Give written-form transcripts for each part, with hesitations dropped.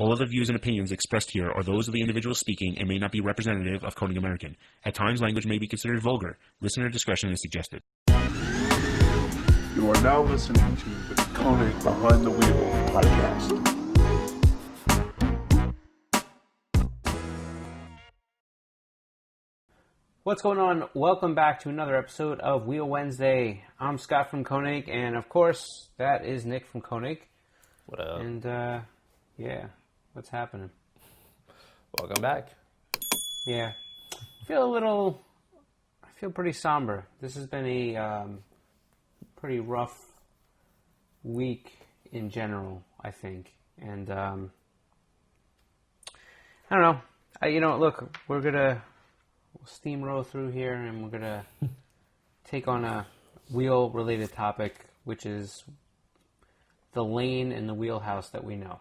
All of the views and opinions expressed here are those of the individual speaking and may not be representative of Konig American. At times, language may be considered vulgar. Listener discretion is suggested. You are now listening to the Konig Behind the Wheel podcast. What's going on? Welcome back to another episode of Wheel Wednesday. I'm Scott from Konig, and of course, that is Nick from Konig. What up? And, yeah, what's happening? Welcome back. Yeah. I feel pretty somber. This has been a pretty rough week in general, I think. And, I don't know. Look, we're going to steamroll through here, and we're going to take on a wheel-related topic, which is the lane and the wheelhouse that we know.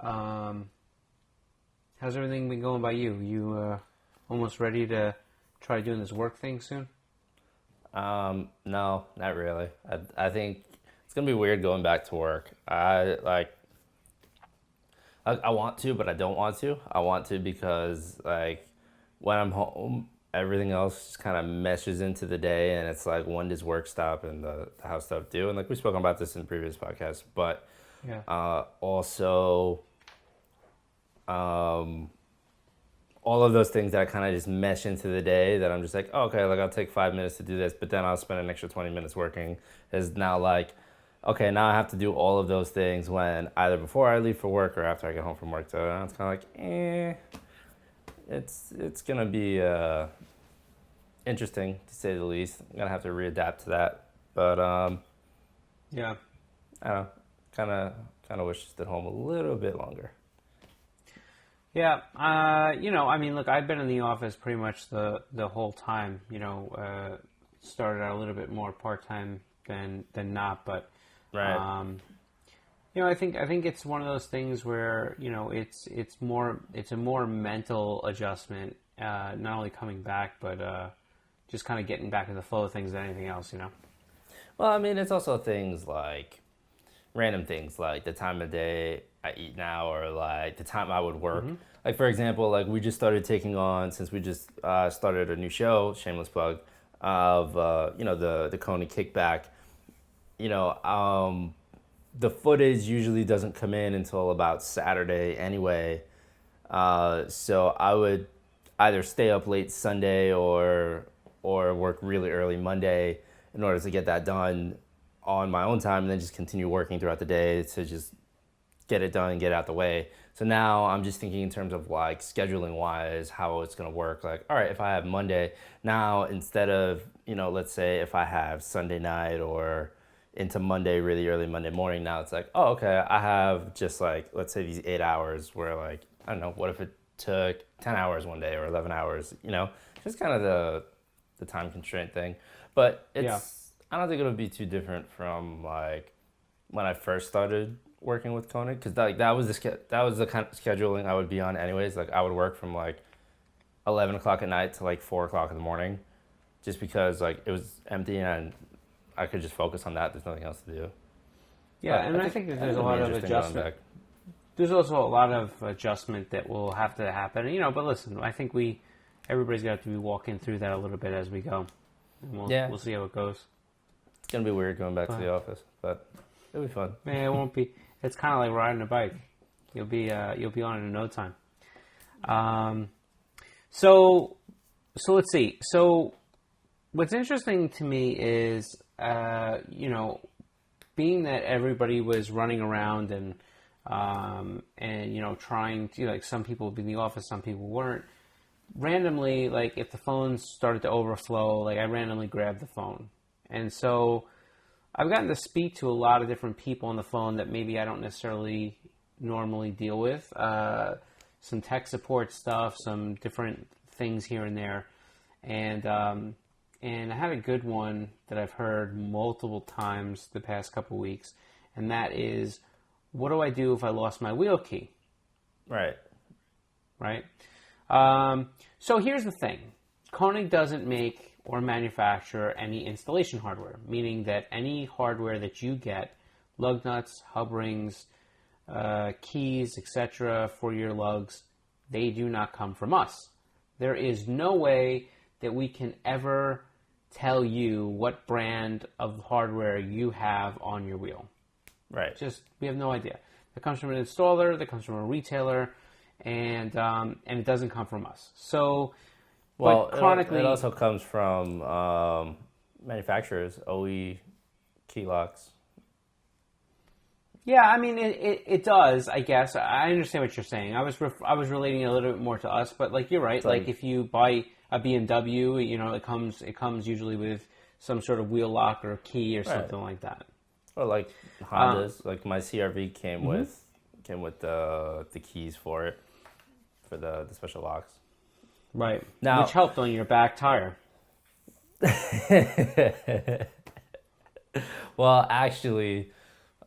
How's everything been going by you? You almost ready to try doing this work thing soon? No, not really. I think it's gonna be weird going back to work. I want to, but I don't want to. I want to because when I'm home, everything else just kind of meshes into the day, and it's like, when does work stop and the house stuff do? And we've spoken about this in previous podcasts, but also all of those things that kind of just mesh into the day that I'm just like, oh, okay, I'll take 5 minutes to do this, but then I'll spend an extra 20 minutes working, is now okay, now I have to do all of those things when either before I leave for work or after I get home from work. So it's kind of it's going to be interesting, to say the least. I'm going to have to readapt to that. But, yeah. I don't know. Kind of wish to stay home a little bit longer. Yeah. Look, I've been in the office pretty much the whole time. Started out a little bit more part-time than not, but right. I think it's one of those things where it's a more mental adjustment, not only coming back, but just kind of getting back in the flow of things than anything else. Well, I mean, it's also things like random things like the time of day I eat now, or the time I would work. Mm-hmm. For example, we just started taking on, since we just started a new show, shameless plug, of the Konig Kickback. The footage usually doesn't come in until about Saturday anyway. So I would either stay up late Sunday or work really early Monday in order to get that done on my own time, and then just continue working throughout the day to just get it done and get it out the way. So now I'm just thinking in terms of scheduling wise, how it's going to work. All right, if I have Monday, now instead of, let's say if I have Sunday night or into Monday, really early Monday morning, now it's okay, I have just let's say these 8 hours where I don't know, what if it took 10 hours one day or 11 hours, just kind of the time constraint thing. But I don't think it'll be too different from when I first started working with Konig, because that was the kind of scheduling I would be on anyways. I would work from 11 o'clock at night to 4 o'clock in the morning, just because it was empty and I could just focus on that. There's nothing else to do. Yeah, and I think that there's a lot of adjustment. There's also a lot of adjustment that will have to happen. But listen, I think everybody's got to be walking through that a little bit as we go. And we'll see how it goes. It's gonna be weird going back to the office, but it'll be fun. Man, it won't be. It's kind of like riding a bike. You'll be on it in no time. So let's see. So what's interesting to me is, being that everybody was running around and trying to, some people would be in the office, some people weren't. Randomly, if the phones started to overflow, I randomly grabbed the phone. And so I've gotten to speak to a lot of different people on the phone that maybe I don't necessarily normally deal with. Some tech support stuff, some different things here and there. And I had a good one that I've heard multiple times the past couple weeks, and that is, what do I do if I lost my wheel key? Right. So here's the thing. Konig doesn't make or manufacture any installation hardware, meaning that any hardware that you get, lug nuts, hub rings, keys, etc., for your lugs, they do not come from us. There is no way that we can ever tell you what brand of hardware you have on your wheel. Right. We have no idea. That comes from an installer, that comes from a retailer, and it doesn't come from us. So, well, but chronically, it also comes from manufacturers, OE, key locks. Yeah, I mean, it does, I guess. I understand what you're saying. I was relating it a little bit more to us, but like you're right. Like if you buy a BMW, you know, it comes usually with some sort of wheel lock or key or something like that. Or like Hondas, like my CRV came with the keys for it, for the special locks. Right. Now, which helped on your back tire. Well, actually,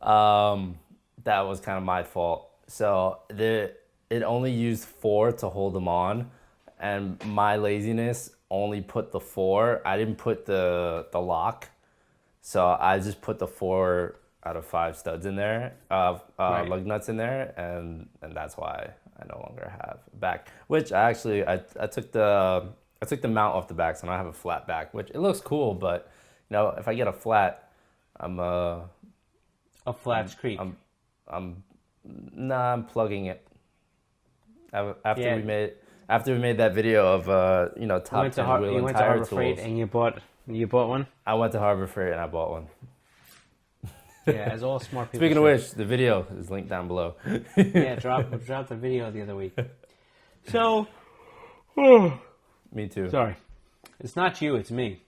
that was kind of my fault. So it only used 4 to hold them on, and my laziness only put the 4. I didn't put the lock, so I just put the 4 out of 5 studs in there, lug nuts in there, and that's why I no longer have a back. Which I took the mount off the back, so I don't have a flat back. Which it looks cool, but you know, if I get a flat, I'm a Flats Creek. I'm plugging it. After we made that video of top 10 wheel and tire tools. You went to Harbor Freight and you bought one. I went to Harbor Freight and I bought one. Yeah, as all smart people. Speaking of which, the video is linked down below. Yeah, dropped the video the other week. So, me too. Sorry, it's not you, it's me.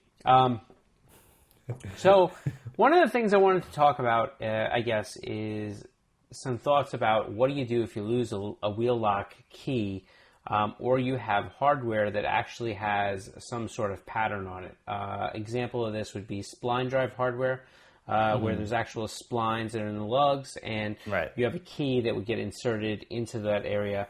So, one of the things I wanted to talk about, I guess, is some thoughts about what do you do if you lose a wheel lock key, or you have hardware that actually has some sort of pattern on it. Example of this would be spline drive hardware, where there's actual splines that are in the lugs, and you have a key that would get inserted into that area.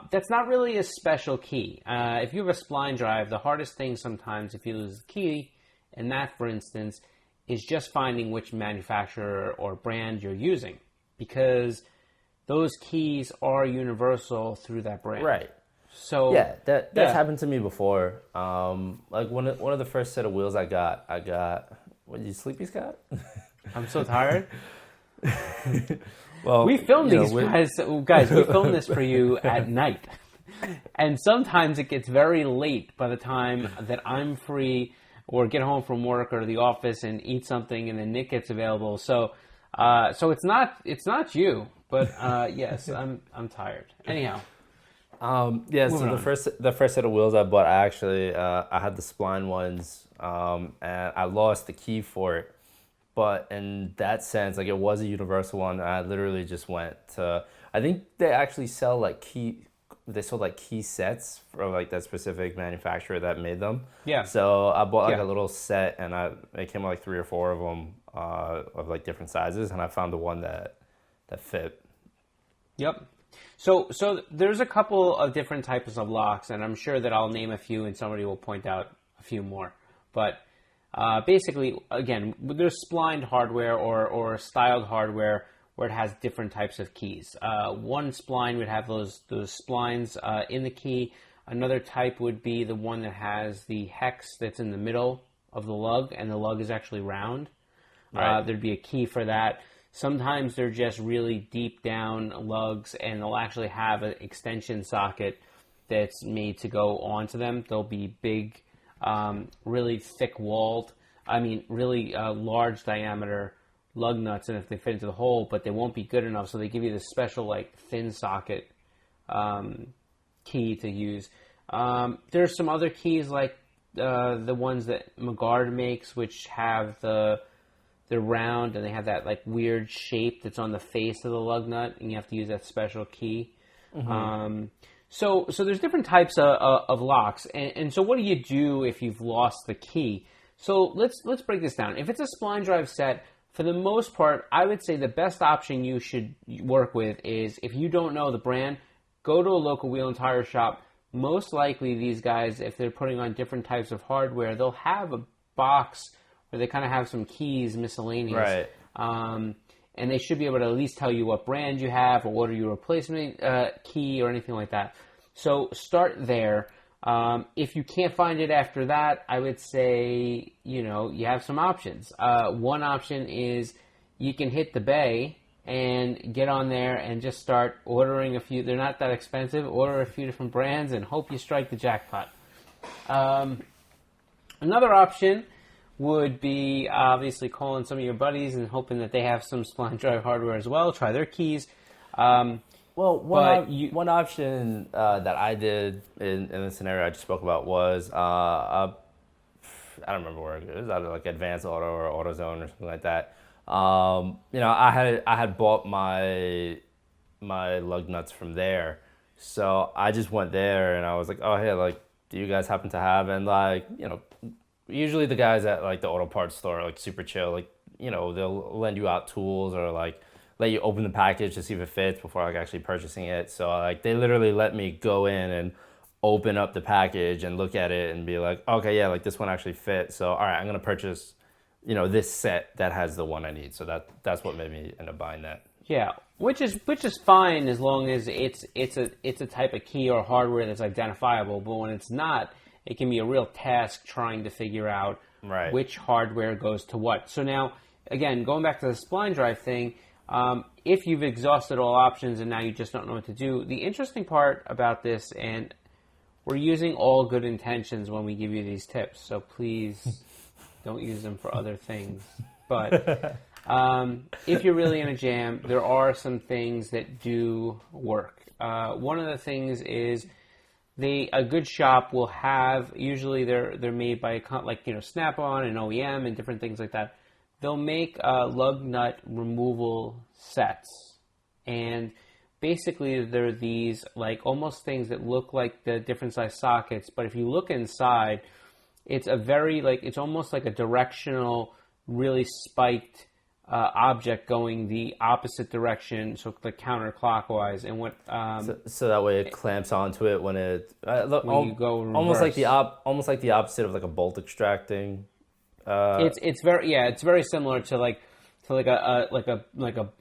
That's not really a special key. If you have a spline drive, the hardest thing sometimes if you lose the key, and that, for instance, is just finding which manufacturer or brand you're using, because those keys are universal through that brand. Right. So that's happened to me before. Like one of the first set of wheels I got. What, you sleepy, Scott? I'm so tired. Well, we filmed these guys. We filmed this for you at night, and sometimes it gets very late by the time that I'm free or get home from work or the office and eat something, and then Nick gets available. So it's not you, but yes, I'm tired. Anyhow. So the first set of wheels I bought, I had the spline ones, and I lost the key for it. But in that sense, like, it was a universal one. I literally just went to, I think they actually sell they sold like key sets for like that specific manufacturer that made them. Yeah. So I bought like a little set, and it came with like 3 or 4 of them, of like different sizes, and I found the one that fit. Yep. So there's a couple of different types of locks, and I'm sure that I'll name a few and somebody will point out a few more. But basically, again, there's splined hardware or styled hardware where it has different types of keys. One spline would have those splines in the key. Another type would be the one that has the hex that's in the middle of the lug, and the lug is actually round. Right. There'd be a key for that. Sometimes they're just really deep down lugs, and they'll actually have an extension socket that's made to go onto them. They'll be big, really thick-walled, really large diameter lug nuts, and if they fit into the hole, but they won't be good enough, so they give you this special, like, thin socket key to use. There's some other keys, like the ones that Magard makes, which have they're round, and they have that like weird shape that's on the face of the lug nut, and you have to use that special key. Mm-hmm. So there's different types of locks, and so what do you do if you've lost the key? So let's break this down. If it's a spline drive set, for the most part, I would say the best option you should work with is, if you don't know the brand, go to a local wheel and tire shop. Most likely these guys, if they're putting on different types of hardware, they'll have a box where they kind of have some keys miscellaneous. Right. and they should be able to at least tell you what brand you have or order your replacement key or anything like that. So start there. If you can't find it after that, I would say, you have some options. One option is you can hit the bay and get on there and just start ordering a few. They're not that expensive. Order a few different brands and hope you strike the jackpot. Another option would be obviously calling some of your buddies and hoping that they have some spline drive hardware as well. Try their keys. Well, one option that I did in the scenario I just spoke about was I don't remember where it was, either like Advanced Auto or AutoZone or something like that. I had bought my lug nuts from there, so I just went there and I was like, oh hey, like, do you guys happen to have? And like, usually the guys at like the auto parts store are like super chill, like, they'll lend you out tools or like let you open the package to see if it fits before like actually purchasing it. So like they literally let me go in and open up the package and look at it and be like, okay, yeah, like this one actually fits. So all right, I'm gonna purchase, this set that has the one I need. So that's what made me end up buying that. Yeah, which is fine as long as it's a type of key or hardware that's identifiable. But when it's not, it can be a real task trying to figure out which hardware goes to what. So now, again, going back to the spline drive thing, if you've exhausted all options and now you just don't know what to do, the interesting part about this, and we're using all good intentions when we give you these tips, so please don't use them for other things. But if you're really in a jam, there are some things that do work. One of the things is a good shop will have, usually they're made by Snap-on and OEM and different things like that. They'll make lug nut removal sets, and basically they're these like almost things that look like the different size sockets, but if you look inside, it's it's almost like a directional, really spiked object going the opposite direction, so the counterclockwise, and what so that way it clamps onto it when it when you go reverse. almost like the opposite of like a bolt extracting. It's very similar to a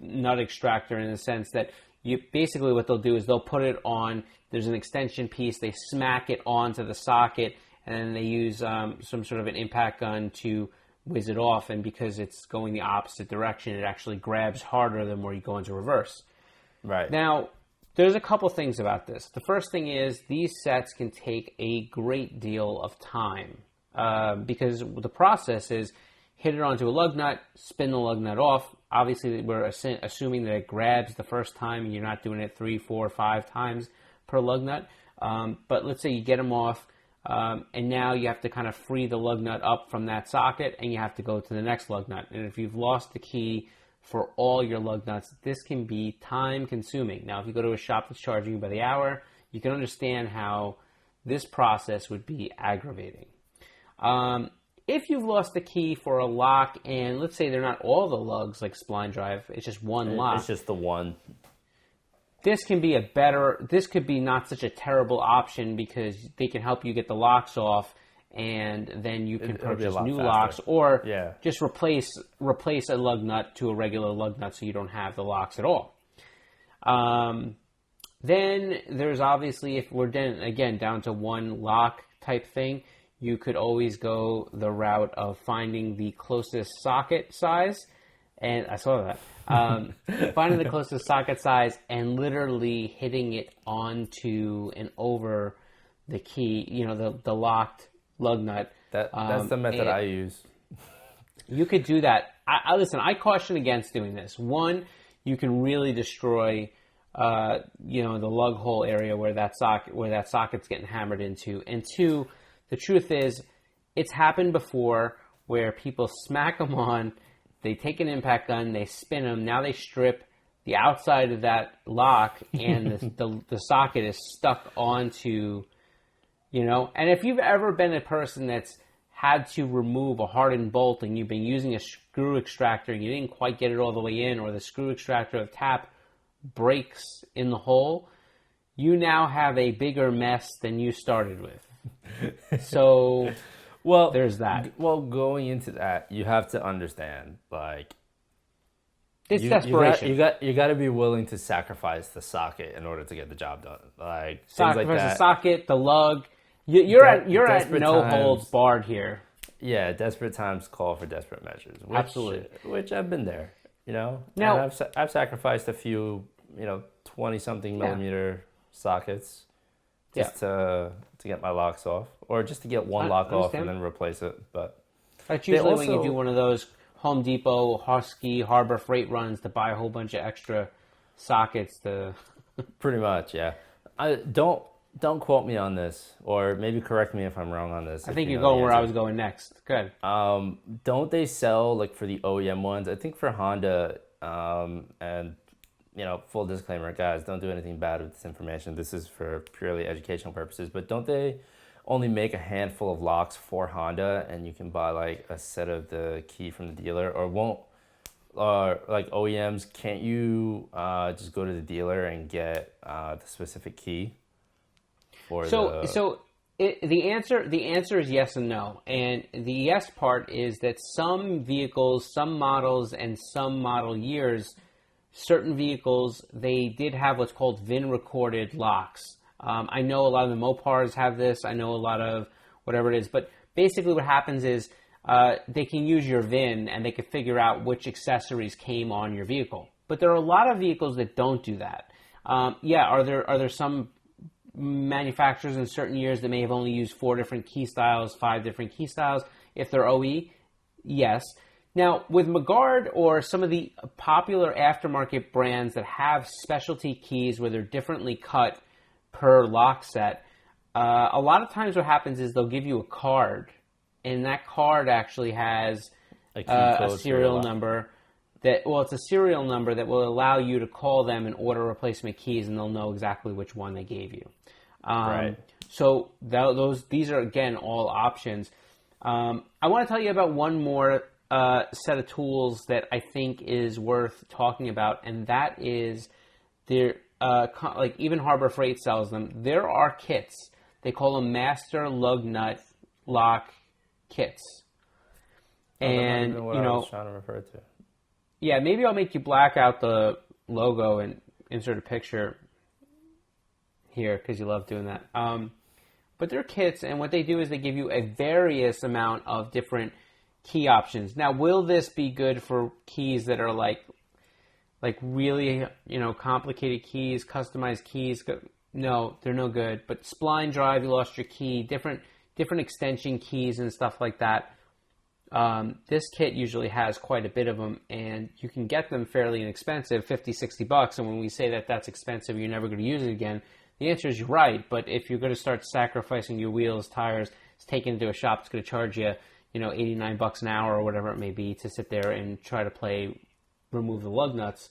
nut extractor in the sense that you basically what they'll do is they'll put it on. There's an extension piece. They smack it onto the socket, and then they use some sort of an impact gun to whiz it off. And because it's going the opposite direction, it actually grabs harder than where you go into reverse. Right. Now, there's a couple things about this. The first thing is these sets can take a great deal of time. Because the process is hit it onto a lug nut, spin the lug nut off. Obviously, we're assuming that it grabs the first time, and you're not doing it 3, 4, 5 times per lug nut. But let's say you get them off, and now you have to kind of free the lug nut up from that socket, and you have to go to the next lug nut. And if you've lost the key for all your lug nuts, this can be time consuming. Now, if you go to a shop that's charging you by the hour, you can understand how this process would be aggravating. If you've lost the key for a lock, and let's say they're not all the lugs like spline drive, it's just one lock. It's just the one. This could be not such a terrible option because they can help you get the locks off, and then you can purchase new locks, or just replace a lug nut to a regular lug nut so you don't have the locks at all. Then there's obviously, if we're down to one lock type thing, you could always go the route of finding the closest socket size, and I saw that. Finding the closest socket size and literally hitting it onto and over the key, the locked lug nut. That's the method I use. You could do that. Listen, I caution against doing this. One, you can really destroy, the lug hole area where that socket's getting hammered into, and two, the truth is, it's happened before where people smack them on, they take an impact gun, they spin them, now they strip the outside of that lock, and the socket is stuck onto, and if you've ever been a person that's had to remove a hardened bolt and you've been using a screw extractor and you didn't quite get it all the way in, or the screw extractor of tap breaks in the hole, you now have a bigger mess than you started with. So, there's that. Well, going into that, you have to understand, like, It's You desperation. got to be willing to sacrifice the socket in order to get the job done. Like things like Sacrifice the that. socket, the lug. You're at Desperate no times. holds barred here. Yeah, desperate times call for desperate measures. Absolutely. Which I've been there. Now- and I've sacrificed a few 20-something millimeter sockets just to get my locks off, or just to get one lock off and then replace it. But That's usually when you also- do one of those Home Depot, Husky, Harbor Freight runs to buy a whole bunch of extra sockets to. pretty much, yeah. I don't quote me on this, or maybe correct me if I'm wrong on this. I think you're going where I was going next. Good. Don't they sell, like, for the OEM ones? I think for Honda, and full disclaimer, guys, don't do anything bad with this information. This is for purely educational purposes. But don't they only make a handful of locks for Honda, and you can buy like a set of the key from the dealer, or won't? Like OEMs, can't you just go to the dealer and get the specific key for the answer is yes and no. And the yes part is that some vehicles, some models, and some model years, certain vehicles, they did have what's called VIN recorded locks. I know a lot of the Mopars have this. I know a lot of whatever it is. But basically what happens is they can use your VIN and they can figure out which accessories came on your vehicle. But there are a lot of vehicles that don't do that. Are there some manufacturers in certain years that may have only used 4 different key styles, 5 different key styles? If they're OE, yes. Now, with Magard or some of the popular aftermarket brands that have specialty keys where they're differently cut per lock set, a lot of times what happens is they'll give you a card, and that card actually has a serial number it's a serial number that will allow you to call them and order replacement keys, and they'll know exactly which one they gave you. Right. So these are, again, all options. I want to tell you about one more set of tools that I think is worth talking about, and that is like even Harbor Freight sells them. There are kits. They call them master lug nut lock kits. And what I was trying to refer to. Yeah, maybe I'll make you black out the logo and insert a picture here because you love doing that. But they're kits, and what they do is they give you a various amount of different key options. Now, will this be good for keys that are like really, complicated keys, customized keys? No, they're no good. But spline drive, you lost your key, different extension keys and stuff like that. This kit usually has quite a bit of them, and you can get them fairly inexpensive, $50-$60. And when we say that that's expensive, you're never going to use it again, the answer is you're right. But if you're going to start sacrificing your wheels, tires, it's taken into a shop, it's going to charge you, $89 an hour or whatever it may be to sit there and try to remove the lug nuts.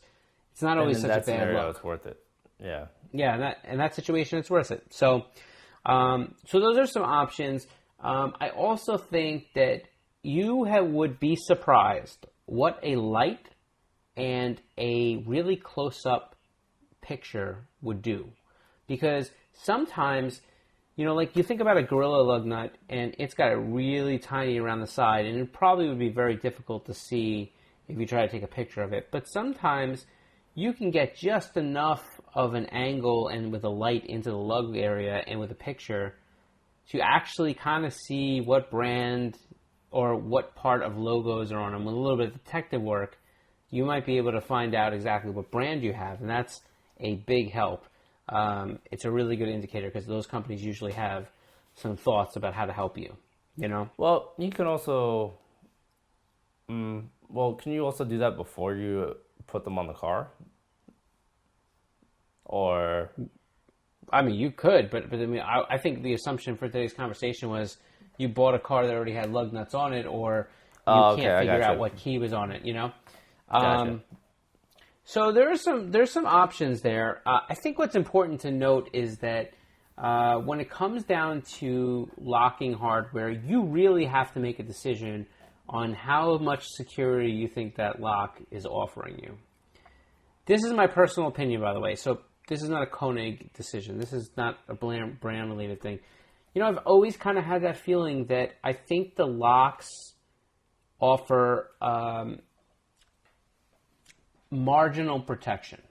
It's not always such a bad look. It's worth it. Yeah. Yeah, in that situation, it's worth it. So those are some options. I also think that you would be surprised what a light and a really close-up picture would do. Because sometimes, like you think about a Gorilla lug nut, and it's got it really tiny around the side, and it probably would be very difficult to see if you try to take a picture of it. But sometimes you can get just enough of an angle and with a light into the lug area and with a picture to actually kind of see what brand or what part of logos are on them. With a little bit of detective work, you might be able to find out exactly what brand you have, and that's a big help. It's a really good indicator because those companies usually have some thoughts about how to help you, Well, you can also... can you also do that before you put them on the car? Or... I mean, you could, but I mean, I think the assumption for today's conversation was you bought a car that already had lug nuts on it, or you can't figure out what key was on it, Gotcha. So there's some options there. I think what's important to note is that when it comes down to locking hardware, you really have to make a decision on how much security you think that lock is offering you. This is my personal opinion, by the way. So this is not a Konig decision. This is not a brand-related thing. I've always kind of had that feeling that I think the locks offer marginal protection.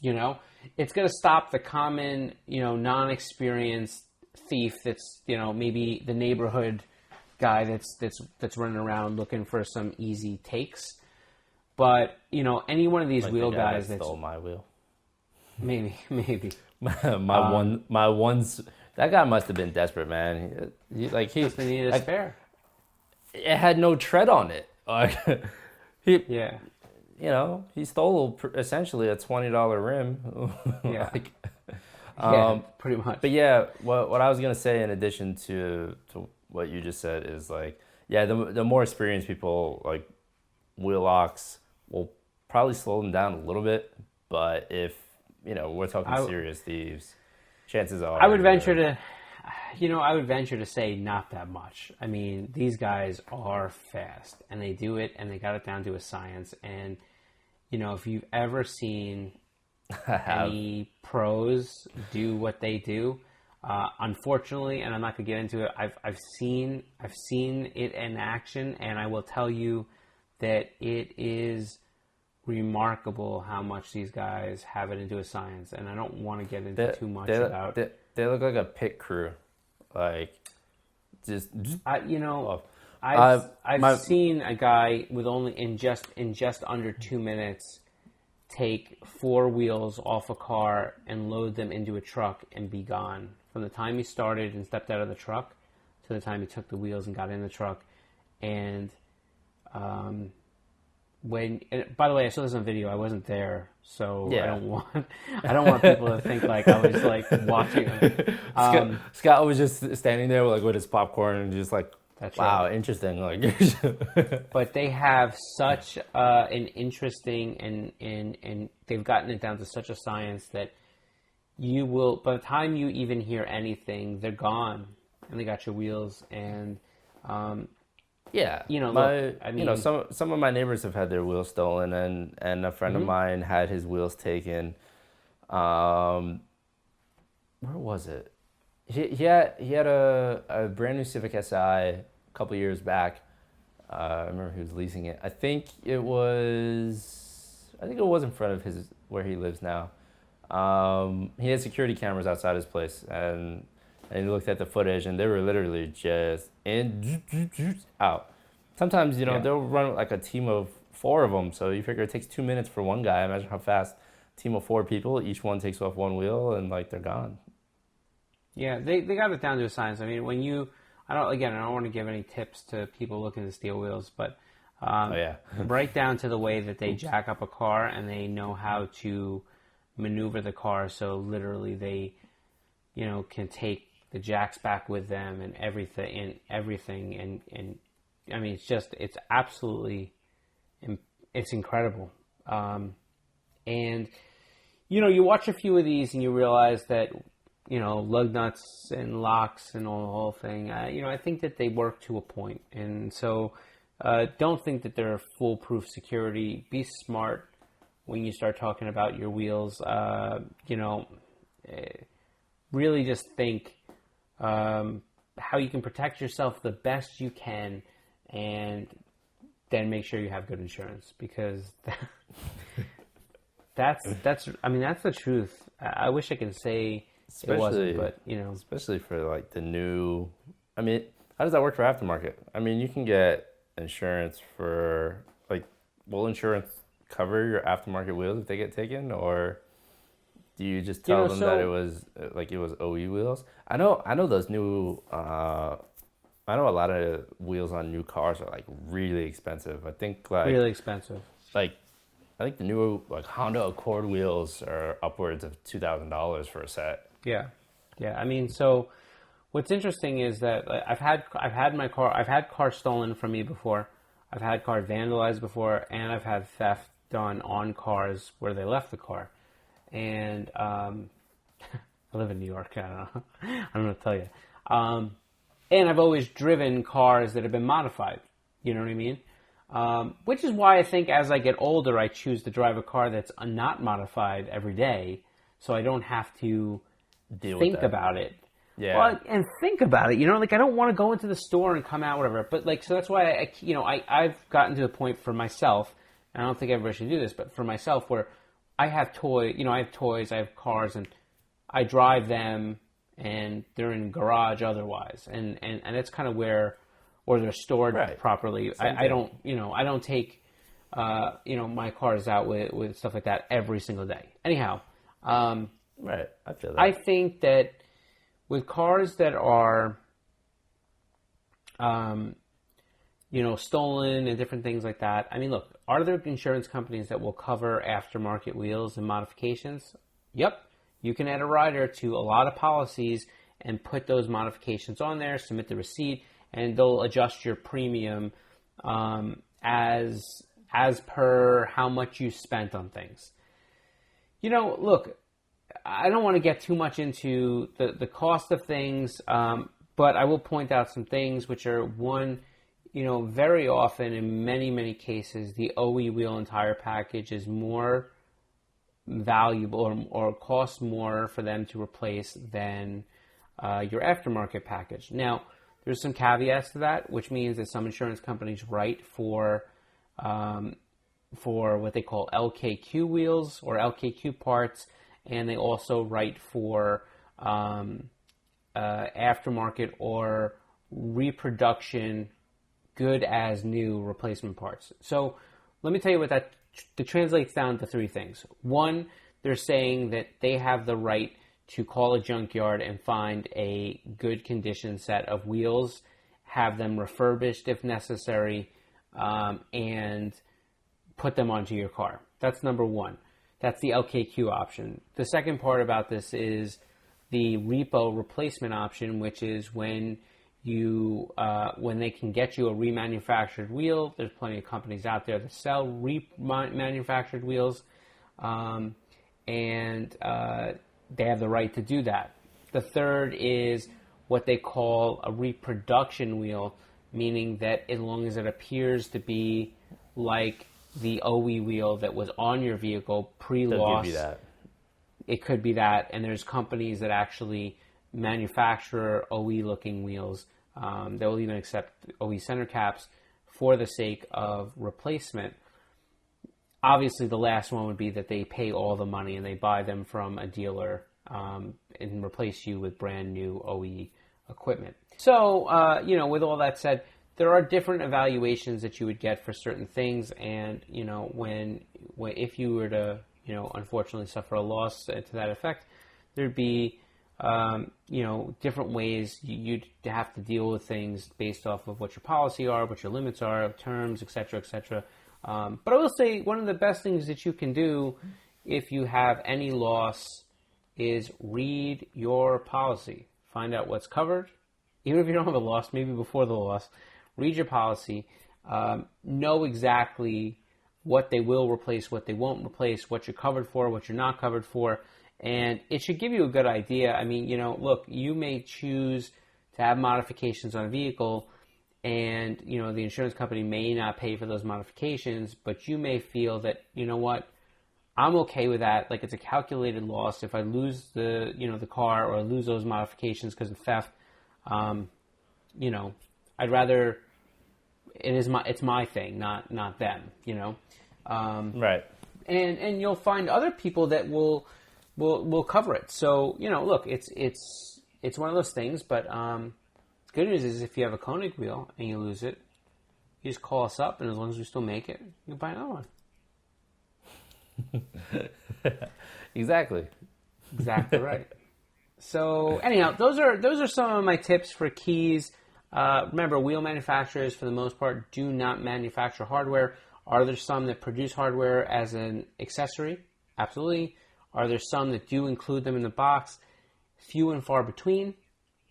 It's going to stop the common, non-experienced thief that's, maybe the neighborhood guy that's running around looking for some easy takes. But, any one of these like wheel the guy guys that that's stole my wheel. maybe. my one's that guy must have been desperate, man. He needed a spare. It had no tread on it. He Yeah. He stole essentially a $20 rim. Yeah. Pretty much. But yeah, what I was gonna say in addition to what you just said is the more experienced people, like wheel locks, will probably slow them down a little bit. But if we're talking serious thieves, chances are I would venture to say not that much. I mean, these guys are fast, and they do it, and they got it down to a science. And if you've ever seen any pros do what they do, unfortunately, and I'm not gonna get into it, I've seen it in action, and I will tell you that it is remarkable how much these guys have it into a science. And I don't want to get into too much about. They look like a pit crew, like just. I've seen a guy with only in just under 2 minutes take 4 wheels off a car and load them into a truck and be gone. From the time he started and stepped out of the truck to the time he took the wheels and got in the truck. And by the way, I saw this on video. I wasn't there, so yeah. I don't want people to think like I was like watching. Scott was just standing there with his popcorn and just like, that's wow, right. Interesting. Like, but they have such an interesting and they've gotten it down to such a science that you will, by the time you even hear anything, they're gone, and they got your wheels. And yeah, some of my neighbors have had their wheels stolen, and a friend of mine had his wheels taken. Where was it? He had a brand new Civic Si a couple years back. I remember he was leasing it. I think it was in front of where he lives now. He had security cameras outside his place, and he looked at the footage, and they were literally just in out. Sometimes they'll run like a team of 4 of them, so you figure it takes 2 minutes for one guy. Imagine how fast a team of 4 people, each one takes off one wheel, and they're gone. Yeah, they got it down to a science. I mean, I don't want to give any tips to people looking to steal wheels, but right down to the way that they jack up a car, and they know how to maneuver the car. So literally, they, can take the jacks back with them and everything, and I mean, it's absolutely, it's incredible. And you watch a few of these, and you realize that. Lug nuts and locks and all the whole thing. I think that they work to a point. And so don't think that they're foolproof security. Be smart when you start talking about your wheels. Really just think how you can protect yourself the best you can, and then make sure you have good insurance, because that's the truth. I wish I could say it wasn't, but especially for the new. I mean, how does that work for aftermarket? I mean, you can get insurance for will insurance cover your aftermarket wheels if they get taken, or do you just tell them that it was OE wheels? I know those new. I know a lot of wheels on new cars are really expensive. I think really expensive. I think the new Honda Accord wheels are upwards of $2,000 for a set. Yeah. I mean, so what's interesting is that I've had cars stolen from me before. I've had cars vandalized before, and I've had theft done on cars where they left the car. And I live in New York. I don't know. I don't know what to tell you. And I've always driven cars that have been modified. You know what I mean? Which is why I think as I get older, I choose to drive a car that's not modified every day, so I don't have to think about it. Yeah. Well, and think about it. I don't want to go into the store and come out, whatever. But so that's why I've gotten to the point for myself and I don't think everybody should do this, but for myself, where I have toys, I have cars, and I drive them, and they're in garage otherwise, and that's kind of where, or they're stored properly. I don't take, my cars out with stuff like that every single day. Anyhow, right, I feel that. I think that with cars that are, stolen and different things like that. I mean, look, are there insurance companies that will cover aftermarket wheels and modifications? Yep. You can add a rider to a lot of policies and put those modifications on there, submit the receipt, and they'll adjust your premium as per how much you spent on things. Look, I don't want to get too much into the cost of things, but I will point out some things which are, one, very often in many, many cases, the OE wheel and tire package is more valuable or costs more for them to replace than your aftermarket package. Now, there's some caveats to that, which means that some insurance companies write for what they call LKQ wheels or LKQ parts, and they also write for aftermarket or reproduction good as new replacement parts. So let me tell you what that translates down to three things. One, they're saying that they have the right to call a junkyard and find a good condition set of wheels, have them refurbished if necessary, and put them onto your car. That's number one. That's the LKQ option. The second part about this is the repo replacement option, which is when when they can get you a remanufactured wheel. There's plenty of companies out there that sell remanufactured wheels, and they have the right to do that. The third is what they call a reproduction wheel, meaning that as long as it appears to be like the OE wheel that was on your vehicle pre-loss, they'll give you that. It could be that, and there's companies that actually manufacture OE-looking wheels. They will even accept OE center caps for the sake of replacement. Obviously, the last one would be that they pay all the money and they buy them from a dealer and replace you with brand new OE equipment. So, with all that said, there are different evaluations that you would get for certain things, and if you were to unfortunately suffer a loss to that effect, there'd be different ways you'd have to deal with things based off of what your policy are, what your limits are, terms, etc., etc. But I will say one of the best things that you can do if you have any loss is read your policy. Find out what's covered. Even if you don't have a loss, maybe before the loss, read your policy. Know exactly what they will replace, what they won't replace, what you're covered for, what you're not covered for. And it should give you a good idea. I mean, look, you may choose to have modifications on a vehicle, and, the insurance company may not pay for those modifications, but you may feel that, what, I'm okay with that. Like, it's a calculated loss. If I lose the car, or I lose those modifications because of theft, I'd rather, it's my thing, not them, Right. And you'll find other people that will cover it. So, look, it's one of those things, but the good news is if you have a Konig wheel and you lose it, you just call us up, and as long as we still make it, you can buy another one. Exactly right. So anyhow, those are some of my tips for keys. Remember, wheel manufacturers, for the most part, do not manufacture hardware. Are there some that produce hardware as an accessory? Absolutely. Are there some that do include them in the box? Few and far between,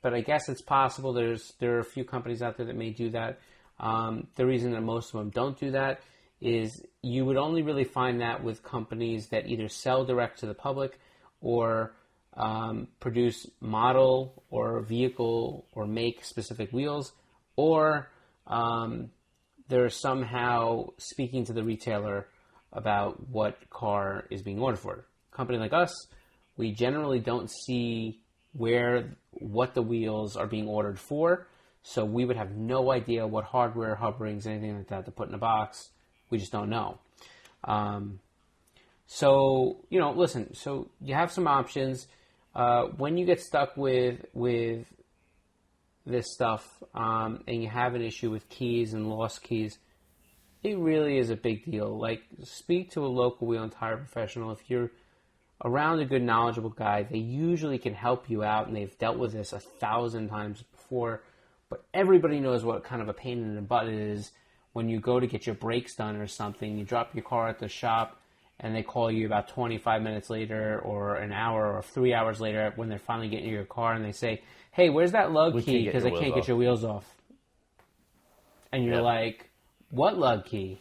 but I guess it's possible. There are a few companies out there that may do that. The reason that most of them don't do that is you would only really find that with companies that either sell direct to the public or produce model or vehicle or make specific wheels, or they're somehow speaking to the retailer about what car is being ordered for. A company like us, we generally don't see what the wheels are being ordered for, so we would have no idea what hardware, hub rings, anything like that to put in a box. We just don't know. So, listen, so you have some options. When you get stuck with this stuff, and you have an issue with keys and lost keys, it really is a big deal. Like, speak to a local wheel and tire professional. If you're around a good, knowledgeable guy, they usually can help you out, and they've dealt with this 1,000 times before. But everybody knows what kind of a pain in the butt it is when you go to get your brakes done or something. You drop your car at the shop, and they call you about 25 minutes later or an hour or 3 hours later when they're finally getting you your car, and they say, hey, where's that lug key? Because I can't get your wheels off. And you're like, what lug key?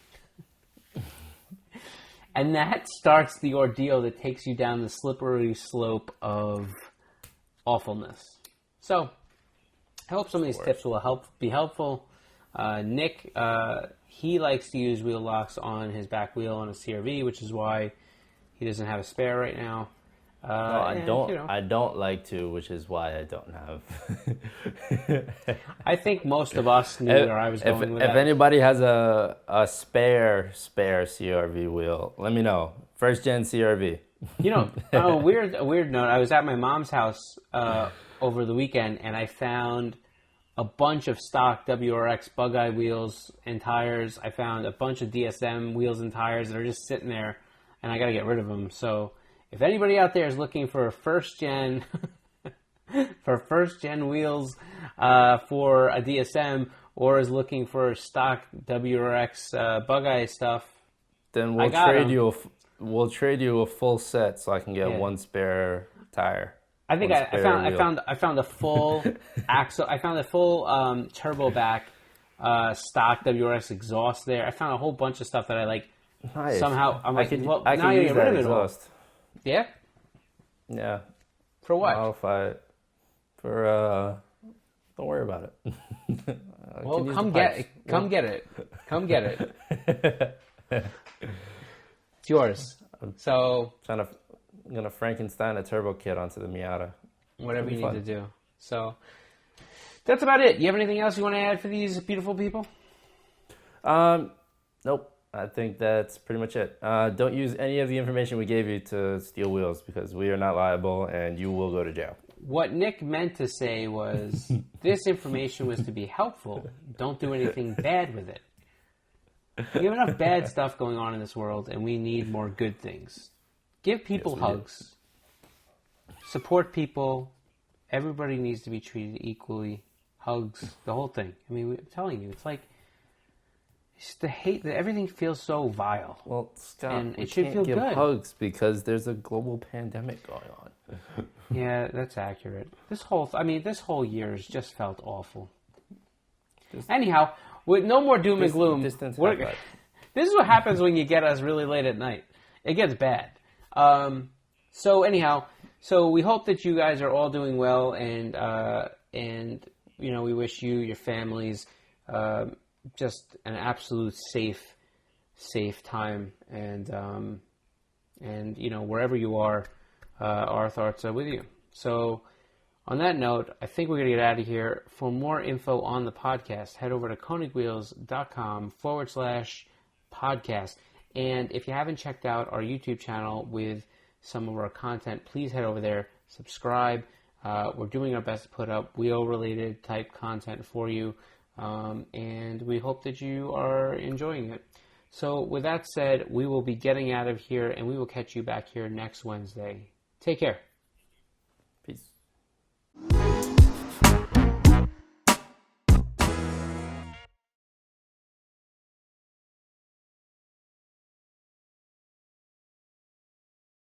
And that starts the ordeal that takes you down the slippery slope of awfulness. So, I hope some of these tips will be helpful. Nick, he likes to use wheel locks on his back wheel on a CRV, which is why he doesn't have a spare right now. No, I don't. I don't like to, which is why I don't have. I think most of us knew where I was going with that. If anybody has a spare CRV wheel, let me know. First gen CRV. A weird note. I was at my mom's house over the weekend, and I found a bunch of stock WRX bug-eye wheels and tires. I found a bunch of DSM wheels and tires that are just sitting there, and I got to get rid of them. So if anybody out there is looking for first gen wheels for a DSM, or is looking for stock WRX bug-eye stuff, then we'll trade you a full set so I can get one spare tire. I think I found a full axle. I found a full turbo back stock WRX exhaust there. I found a whole bunch of stuff that I like. Nice. Somehow I'm like, I now can you use get rid that of it all. exhaust. Yeah. Yeah. For what? Modify it. For don't worry about it. Well, come get it. Come get it. It's yours. So I'm gonna Frankenstein a turbo kit onto the Miata. Whatever you need to do. So that's about it. You have anything else you want to add for these beautiful people? Nope. I think that's pretty much it. Don't use any of the information we gave you to steal wheels because we are not liable and you will go to jail. What Nick meant to say was this information was to be helpful. Don't do anything bad with it. We have enough bad stuff going on in this world, and we need more good things. Give people hugs. Support people. Everybody needs to be treated equally. Hugs. The whole thing. I mean, I'm telling you, it's like the hate that everything feels so vile. Well, Scott, and we it should can't feel give good. hugs because there's a global pandemic going on. Yeah, that's accurate. This whole year has just felt awful. Anyhow, with no more doom and gloom. This is what happens when you get us really late at night. It gets bad. So we hope that you guys are all doing well, and we wish you, your families, just an absolute safe time, and wherever you are, our thoughts are with you. So on that note, I think we're going to get out of here. For more info on the podcast, head over to konigwheels.com/podcast. And if you haven't checked out our YouTube channel with some of our content, please head over there, subscribe. We're doing our best to put up wheel-related type content for you, and we hope that you are enjoying it. So with that said, we will be getting out of here, and we will catch you back here next Wednesday. Take care. Peace.